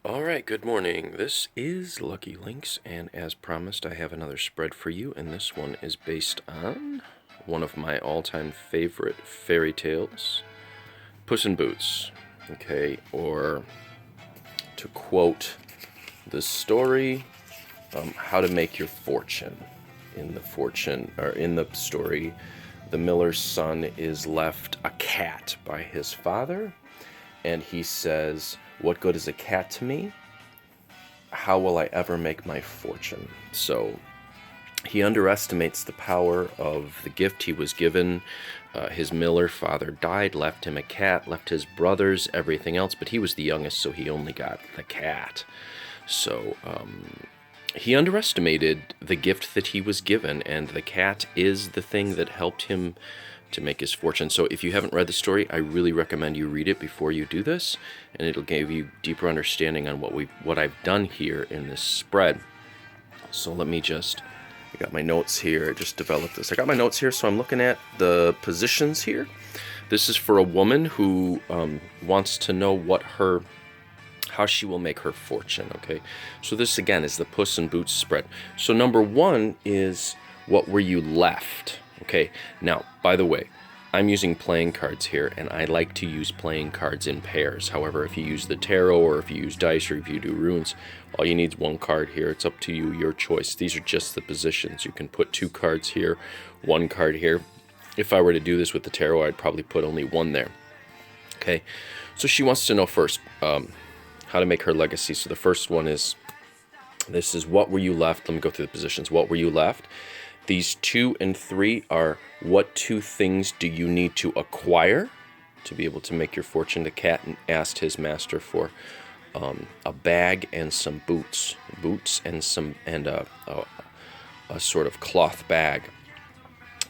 Alright, good morning. This is Lucky Lynx, and as promised, I have another spread for you, and this one is based on one of my all-time favorite fairy tales, Puss in Boots. Okay, or to quote the story, How to Make Your Fortune. In the story, the miller's son is left a cat by his father, and he says, "What good is a cat to me? How will I ever make my fortune?" So he underestimates the power of the gift he was given. His miller father died, left him a cat, left his brothers everything else, but he was the youngest, so he only got the cat. So he underestimated the gift that he was given, and the cat is the thing that helped him to make his fortune. So if you haven't read the story, I really recommend you read it before you do this, and it'll give you deeper understanding on what I've done here in this spread. So I got my notes here. I just developed this. I got my notes here, so I'm looking at the positions here. This is for a woman who wants to know how she will make her fortune, okay? So this, again, is the Puss in Boots spread. So number one is, what were you left? Okay, now, by the way, I'm using playing cards here, and I like to use playing cards in pairs. However, if you use the tarot, or if you use dice, or if you do runes, all you need is one card here. It's up to you, your choice. These are just the positions. You can put 2 cards here, 1 card here. If I were to do this with the tarot, I'd probably put only 1 there. Okay, so she wants to know first how to make her legacy. So the first one is, this is what were you left? Let me go through the positions. What were you left? These 2 and 3 are, what 2 things do you need to acquire to be able to make your fortune? The cat asked his master for a bag and some boots and a sort of cloth bag.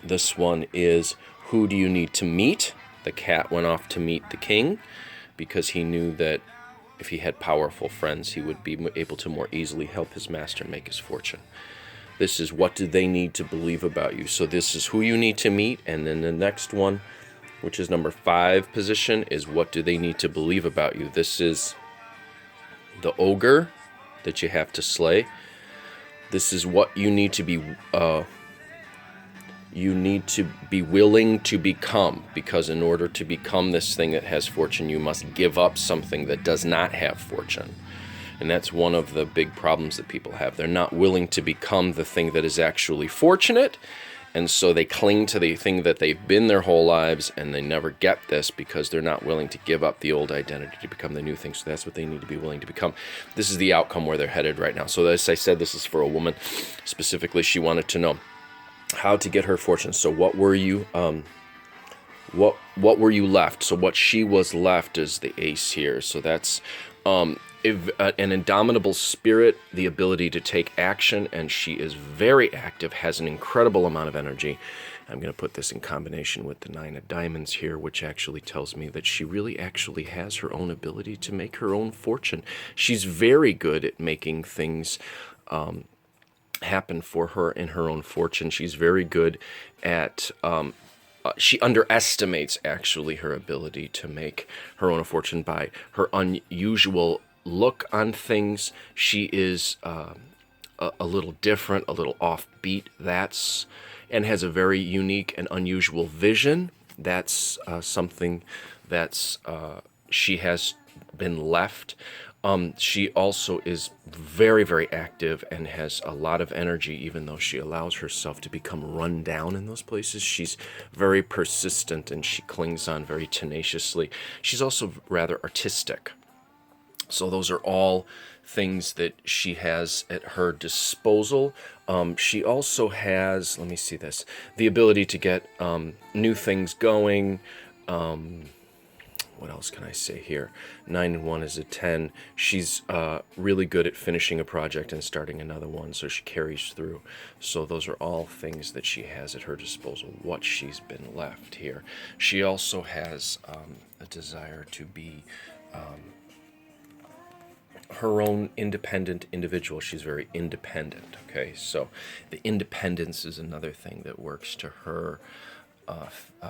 This one is, who do you need to meet? The cat went off to meet the king because he knew that if he had powerful friends, he would be able to more easily help his master make his fortune. This is, what do they need to believe about you? So this is who you need to meet. And then the next one, which is number 5 position, is what do they need to believe about you? This is the ogre that you have to slay. This is what you need to be willing to become, because in order to become this thing that has fortune, you must give up something that does not have fortune. And that's one of the big problems that people have. They're not willing to become the thing that is actually fortunate, and so they cling to the thing that they've been their whole lives, and they never get this because they're not willing to give up the old identity to become the new thing. So that's what they need to be willing to become. This is the outcome where they're headed right now. So as I said, this is for a woman. Specifically, she wanted to know how to get her fortune. So what were you what were you left? So what she was left is the ace here. So that's an indomitable spirit, the ability to take action, and she is very active, has an incredible amount of energy. I'm going to put this in combination with the 9 of diamonds here, which actually tells me that she really actually has her own ability to make her own fortune. She's very good at making things happen for her in her own fortune. She's very good at she underestimates actually her ability to make her own fortune by her unusual look on things. She is a little different, a little offbeat, and has a very unique and unusual vision. That's something that's she has been left. She also is very, very active and has a lot of energy, even though she allows herself to become run down in those places. She's very persistent and she clings on very tenaciously. She's also rather artistic. So those are all things that she has at her disposal. She also has, let me see this, the ability to get new things going. What else can I say here? 9 and 1 is a 10. She's really good at finishing a project and starting another one, so she carries through. So those are all things that she has at her disposal, what she's been left here. She also has a desire to be her own independent individual. She's very independent, okay? So the independence is another thing that works to her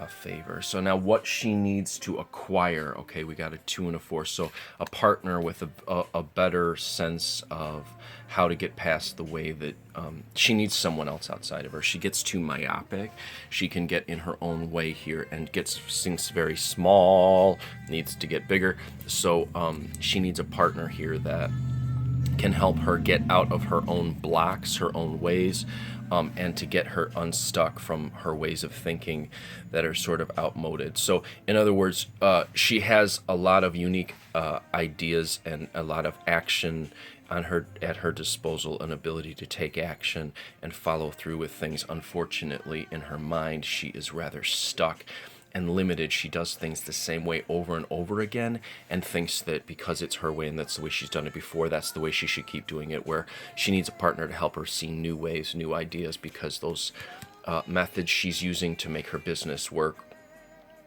favor. So now what she needs to acquire, okay, we got a 2 and a 4. So a partner with a better sense of how to get past the way that she needs someone else outside of her. She gets too myopic. She can get in her own way here and gets things very small, needs to get bigger. So she needs a partner here that can help her get out of her own blocks, her own ways, and to get her unstuck from her ways of thinking that are sort of outmoded. So, in other words, she has a lot of unique ideas and a lot of action at her disposal, an ability to take action and follow through with things. Unfortunately, in her mind, she is rather stuck and limited. She does things the same way over and over again and thinks that because it's her way and that's the way she's done it before, that's the way she should keep doing it, where she needs a partner to help her see new ways, new ideas, because those methods she's using to make her business work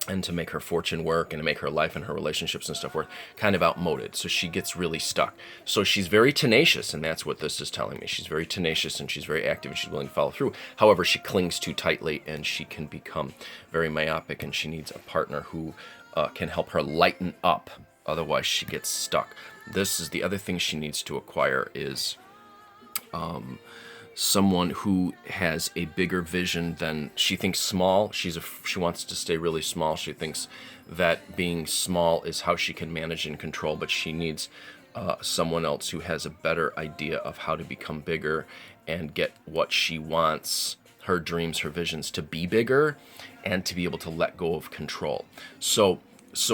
and to make her fortune work and to make her life and her relationships and stuff work kind of outmoded. So she gets really stuck. So she's very tenacious, and that's what this is telling me. She's very tenacious and she's very active and she's willing to follow through. However, she clings too tightly and she can become very myopic, and she needs a partner who can help her lighten up. Otherwise, she gets stuck. This is the other thing she needs to acquire is someone who has a bigger vision than she thinks small. She wants to stay really small. She thinks that being small is how she can manage and control, but she needs someone else who has a better idea of how to become bigger and get what she wants, her dreams, her visions, to be bigger and to be able to let go of control. So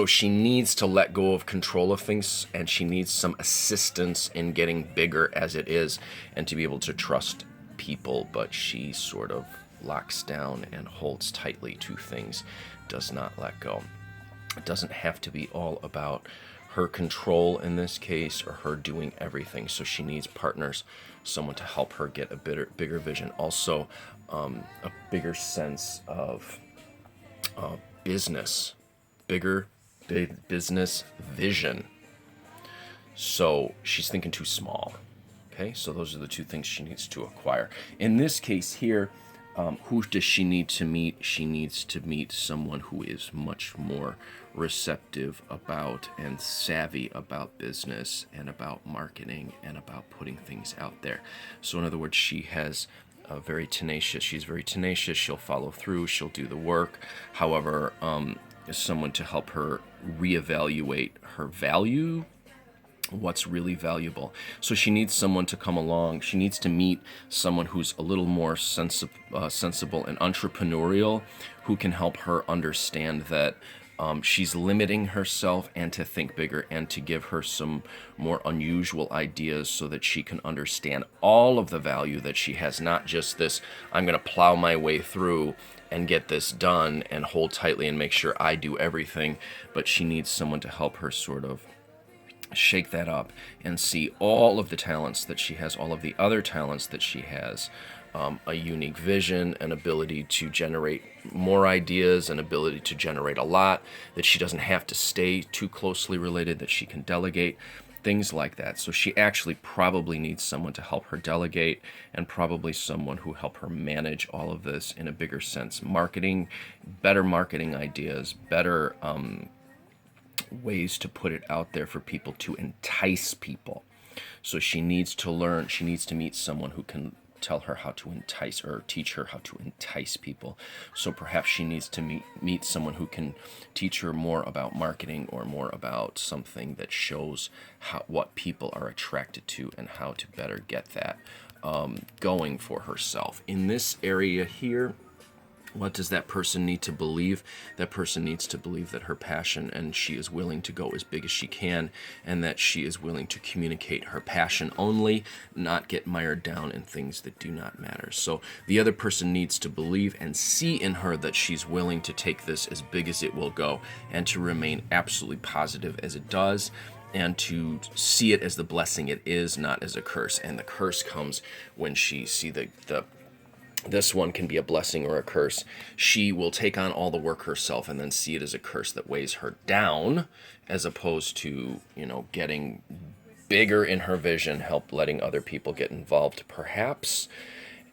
she needs to let go of control of things, and she needs some assistance in getting bigger as it is and to be able to trust people, but she sort of locks down and holds tightly to things, does not let go. It doesn't have to be all about her control in this case or her doing everything. So she needs partners, someone to help her get a bigger vision. Also, a bigger sense of business, big business vision. So she's thinking too small. Okay, so those are the two things she needs to acquire. In this case here, who does she need to meet? She needs to meet someone who is much more receptive about and savvy about business and about marketing and about putting things out there. So in other words, she has very tenacious. She's very tenacious. She'll follow through. She'll do the work. However, someone to help her reevaluate her value, what's really valuable. So she needs someone to come along. She needs to meet someone who's a little more sensible and entrepreneurial, who can help her understand that she's limiting herself, and to think bigger and to give her some more unusual ideas so that she can understand all of the value that she has, not just this, I'm going to plow my way through and get this done and hold tightly and make sure I do everything, but she needs someone to help her sort of shake that up and see all of the talents that she has, all of the other talents that she has, a unique vision, an ability to generate more ideas, an ability to generate a lot, that she doesn't have to stay too closely related, that she can delegate, things like that. So she actually probably needs someone to help her delegate, and probably someone who help her manage all of this in a bigger sense. Marketing, better marketing ideas, better ways to put it out there for people, to entice people. So she needs to learn, she needs to meet someone who can tell her how to entice, or teach her how to entice people. So perhaps she needs to meet someone who can teach her more about marketing, or more about something that shows what people are attracted to and how to better get that going for herself. In this area here, what does that person need to believe? That person needs to believe that her passion, and she is willing to go as big as she can, and that she is willing to communicate her passion only, not get mired down in things that do not matter. So the other person needs to believe and see in her that she's willing to take this as big as it will go, and to remain absolutely positive as it does, and to see it as the blessing it is, not as a curse. And the curse comes when she see this one can be a blessing or a curse. She will take on all the work herself and then see it as a curse that weighs her down, as opposed to, getting bigger in her vision, help letting other people get involved perhaps,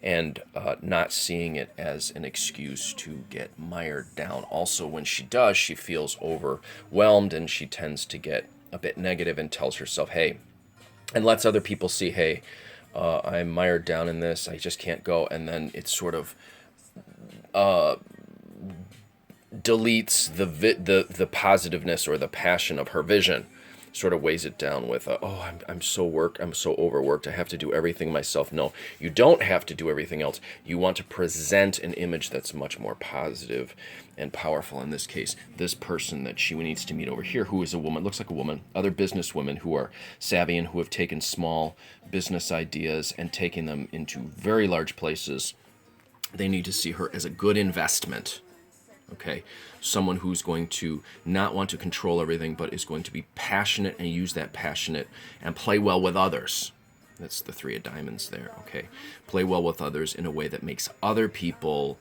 and not seeing it as an excuse to get mired down. Also, when she does, she feels overwhelmed, and she tends to get a bit negative and tells herself, hey, and lets other people see, hey, I'm mired down in this, I just can't go. And then it sort of deletes the positiveness or the passion of her vision, sort of weighs it down with, I'm so overworked, I have to do everything myself. No, you don't have to do everything else. You want to present an image that's much more positive and powerful. In this case, this person that she needs to meet over here, who is a woman, looks like a woman, other business women who are savvy and who have taken small business ideas and taken them into very large places. They need to see her as a good investment. Okay, someone who's going to not want to control everything, but is going to be passionate and use that passionate and play well with others. That's the 3 of diamonds there. Okay, play well with others in a way that makes other people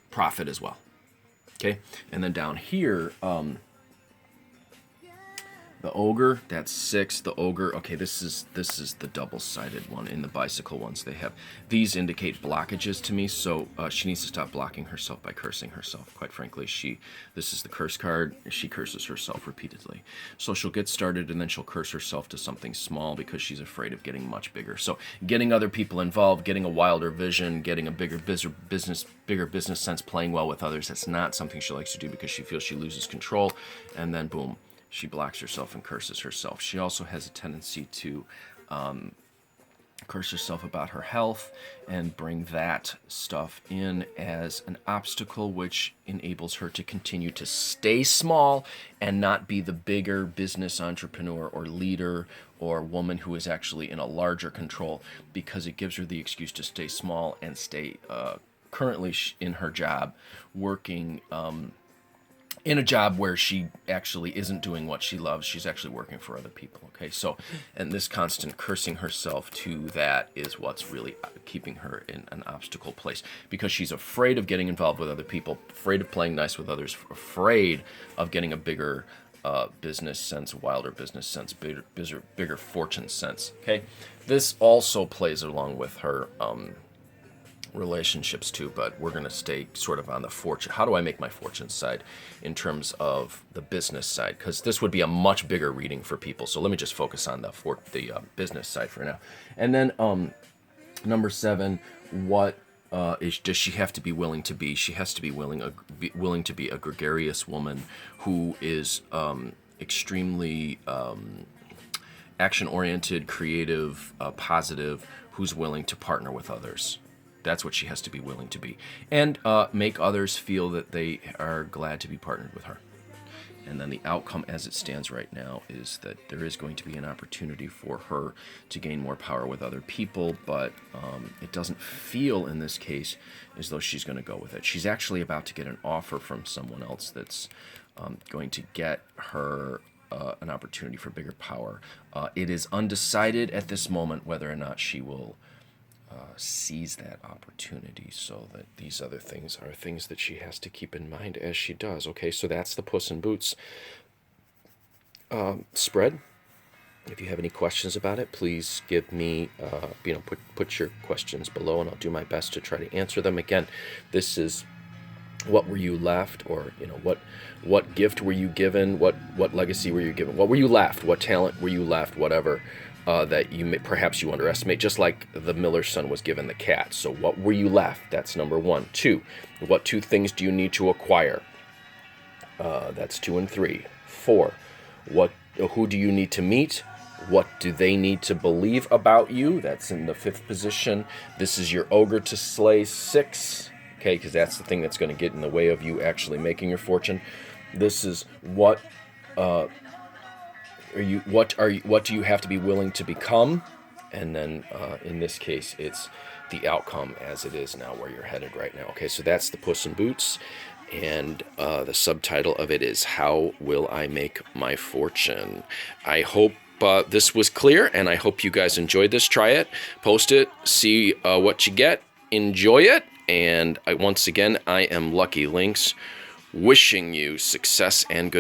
profit as well. Okay, and then down here, the ogre, that's 6. The ogre, okay, this is the double-sided one. In the bicycle ones, they have, these indicate blockages to me, so she needs to stop blocking herself by cursing herself. Quite frankly, this is the curse card. She curses herself repeatedly. So she'll get started, and then she'll curse herself to something small because she's afraid of getting much bigger. So getting other people involved, getting a wilder vision, getting a bigger business sense, playing well with others, that's not something she likes to do because she feels she loses control, and then boom, she blocks herself and curses herself. She also has a tendency to curse herself about her health and bring that stuff in as an obstacle, which enables her to continue to stay small and not be the bigger business entrepreneur or leader or woman who is actually in a larger control, because it gives her the excuse to stay small and stay currently in her job, working in a job where she actually isn't doing what she loves. She's actually working for other people. Okay, so, and this constant cursing herself to that is what's really keeping her in an obstacle place, because she's afraid of getting involved with other people, afraid of playing nice with others, afraid of getting a bigger business sense, wilder business sense, bigger fortune sense. Okay, this also plays along with her relationships too, but we're going to stay sort of on the fortune. How do I make my fortune side in terms of the business side? Because this would be a much bigger reading for people. So let me just focus on the business side for now. And then number 7, what does she have to be willing to be? She has to be willing to be a gregarious woman who is extremely action-oriented, creative, positive, who's willing to partner with others. That's what she has to be willing to be. And make others feel that they are glad to be partnered with her. And then the outcome as it stands right now is that there is going to be an opportunity for her to gain more power with other people, but it doesn't feel in this case as though she's going to go with it. She's actually about to get an offer from someone else that's going to get her an opportunity for bigger power. It is undecided at this moment whether or not she will seize that opportunity, so that these other things are things that she has to keep in mind as she does. Okay, so that's the Puss in Boots spread. If you have any questions about it, please give me, put your questions below, and I'll do my best to try to answer them. Again, this is what were you left, or what gift were you given, what legacy were you given, what were you left, what talent were you left, whatever. That perhaps you underestimate, just like the miller's son was given the cat. So what were you left? That's number 1. 2, what 2 things do you need to acquire? That's 2 and 3. 4, who do you need to meet? What do they need to believe about you? That's in the 5th position. This is your ogre to slay. 6, okay, because that's the thing that's going to get in the way of you actually making your fortune. This is what do you have to be willing to become? And then in this case, it's the outcome as it is now, where you're headed right now. Okay, so that's the Puss in Boots, and the subtitle of it is How Will I Make My Fortune? I hope this was clear, and I hope you guys enjoyed this. Try it, post it, see what you get, enjoy it, and once again, I am Lucky Lynx, wishing you success and good